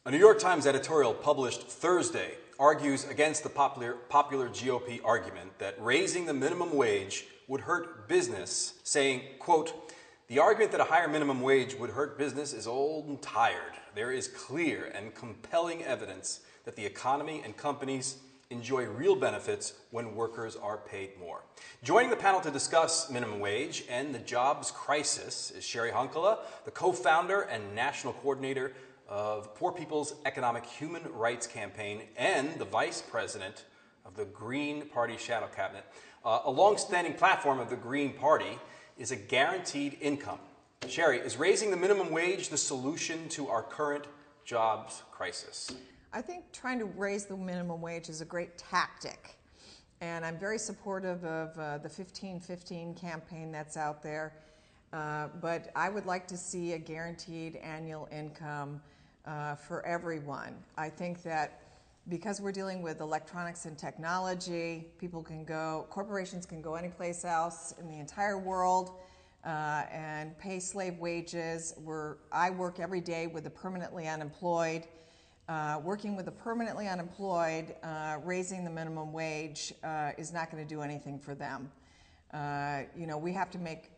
A New York Times editorial published Thursday argues against the popular GOP argument that raising the minimum wage would hurt business, saying, quote, "The argument that a higher minimum wage would hurt business is old and tired. There is clear and compelling evidence that the economy and companies enjoy real benefits when workers are paid more." Joining the panel to discuss minimum wage and the jobs crisis is Sherry Hunkala, the co-founder and national coordinator of Poor People's Economic Human Rights Campaign and the vice president of the Green Party Shadow Cabinet. A long-standing platform of the Green Party is a guaranteed income. Sherry, is raising the minimum wage the solution to our current jobs crisis? I think trying to raise the minimum wage is a great tactic. And I'm very supportive of the 1515 campaign that's out there. But I would like to see a guaranteed annual income for everyone. I think that because we're dealing with electronics and technology, corporations can go anyplace else in the entire world and pay slave wages. I work every day with the permanently unemployed. Working with the permanently unemployed, raising the minimum wage is not going to do anything for them. We have to make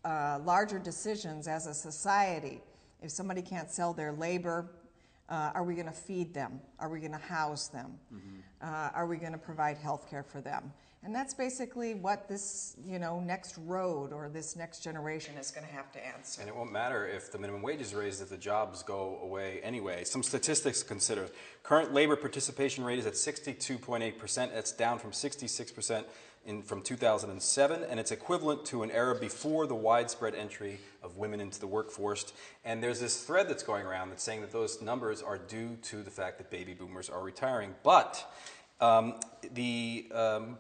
larger decisions as a society. If somebody can't sell their labor, are we going to feed them? Are we going to house them? Are we going to provide health care for them? And that's basically what this, next road or this next generation is going to have to answer. And it won't matter if the minimum wage is raised if the jobs go away anyway. Some statistics to consider. Current labor participation rate is at 62.8%. That's down from 66% from 2007, and it's equivalent to an era before the widespread entry of women into the workforce. And there's this thread that's going around that's saying that those numbers are due to the fact that baby boomers are retiring. But the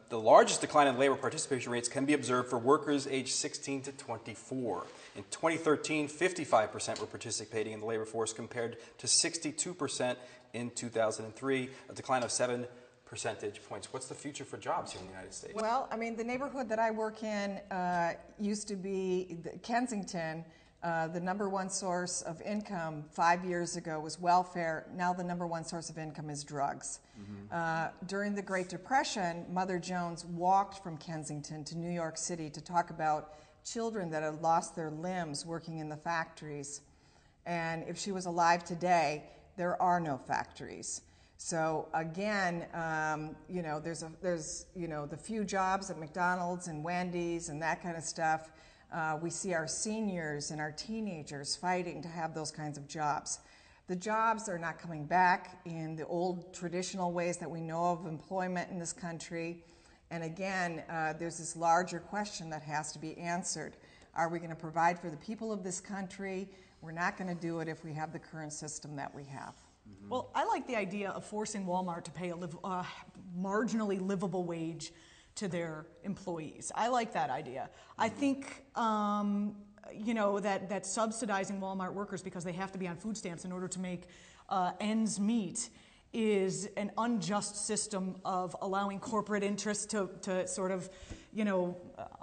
largest decline in labor participation rates can be observed for workers aged 16 to 24. In 2013, 55% were participating in the labor force compared to 62% in 2003, a decline of 7 percentage points. What's the future for jobs here in the United States? Well, the neighborhood that I work in used to be Kensington. The number one source of income 5 years ago was welfare. Now the number one source of income is drugs. During the Great Depression, Mother Jones walked from Kensington to New York City to talk about children that had lost their limbs working in the factories. And if she was alive today, there are no factories. So again, there's the few jobs at McDonald's and Wendy's and that kind of stuff. We see our seniors and our teenagers fighting to have those kinds of jobs. The jobs are not coming back in the old traditional ways that we know of employment in this country. And again, there's this larger question that has to be answered. Are we going to provide for the people of this country? We're not going to do it if we have the current system that we have. Well, I like the idea of forcing Walmart to pay a marginally livable wage to their employees. I like that idea. I think, that subsidizing Walmart workers because they have to be on food stamps in order to make ends meet is an unjust system of allowing corporate interests to sort of,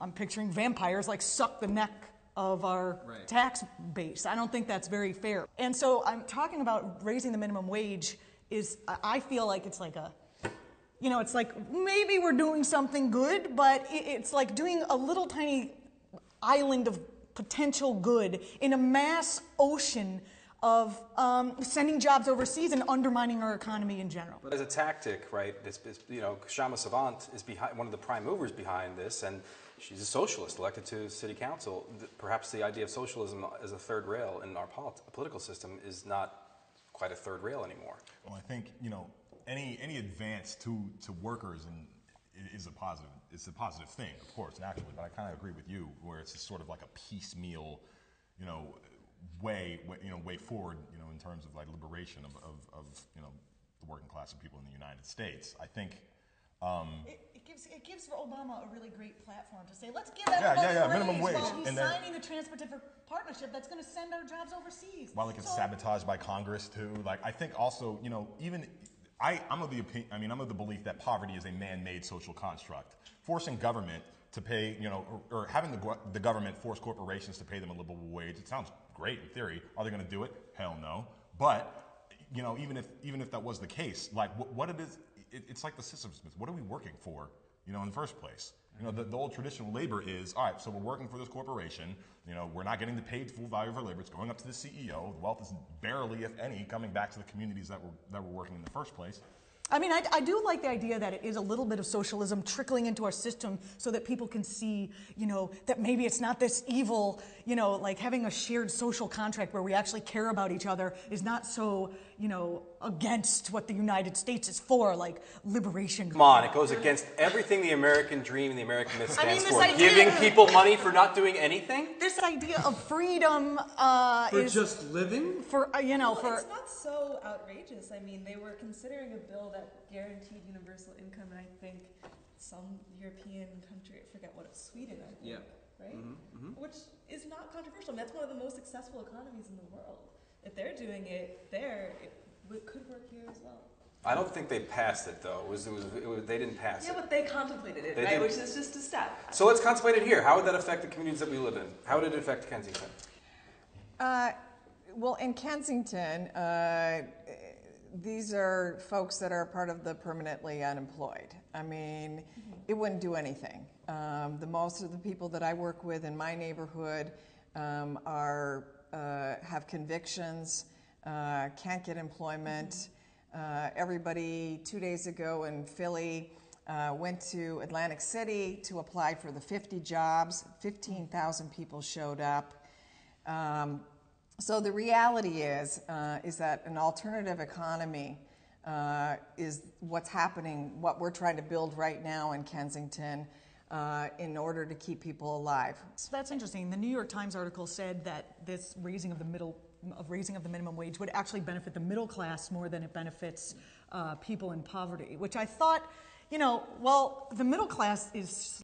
I'm picturing vampires like suck the neck of our tax base. I don't think that's very fair. And so I'm talking about raising the minimum wage I feel like it's like it's like maybe we're doing something good, but it's like doing a little tiny island of potential good in a mass ocean of sending jobs overseas and undermining our economy in general. But as a tactic, right, Kshama Sawant is one of the prime movers behind this, and she's a socialist elected to city council. Perhaps the idea of socialism as a third rail in our political system is not quite a third rail anymore. Well, I think, any advance to workers is a positive. It's a positive thing, of course, naturally. But I kind of agree with you, where it's just sort of like a piecemeal, way forward, in terms of like liberation of the working class of people in the United States. I think. It gives Obama a really great platform to say, let's give everybody minimum wage. While he's signing the Trans-Pacific Partnership that's going to send our jobs overseas. While it gets sabotaged by Congress too. Like I think also, even I'm of the belief that poverty is a man-made social construct. Forcing government to pay, or having the government force corporations to pay them a livable wage, it sounds great in theory. Are they going to do it? Hell no. But you know, even if that was the case, like what it is, it's like the systems. What are we working for? You know, in the first place. You know, the old traditional labor is, all right, so we're working for this corporation. You know, we're not getting the paid full value of our labor. It's going up to the CEO. The wealth is barely, if any, coming back to the communities that were working in the first place. I mean, I do like the idea that it is a little bit of socialism trickling into our system so that people can see, you know, that maybe it's not this evil, you know, like having a shared social contract where we actually care about each other is not so, you know, against what the United States is for, like liberation. Come on, it goes against everything the American dream and the American myth stands this for. idea- Giving people money for not doing anything? This idea of freedom For is just living? for, you know, Well, for... it's not so outrageous. I mean, they were considering a bill that guaranteed universal income, and I think some European country, I forget what it's, Sweden, I think, right? Which is not controversial. I mean, that's one of the most successful economies in the world. If they're doing it there, it could work here as well. I don't think they passed it, though. They didn't pass Yeah, it. but they contemplated it, They right? did. Which is just a step. So let's contemplate it here. How would that affect the communities that we live in? How would it affect Kensington? Well, in Kensington, these are folks that are part of the permanently unemployed. I mean, it wouldn't do anything. Most of the people that I work with in my neighborhood have convictions, can't get employment. Everybody 2 days ago in Philly went to Atlantic City to apply for the 50 jobs. 15,000 people showed up. So the reality is that an alternative economy is what's happening, what we're trying to build right now in Kensington in order to keep people alive. So that's interesting. The New York Times article said that this raising of the minimum wage would actually benefit the middle class more than it benefits people in poverty, which I thought, you know, well, the middle class is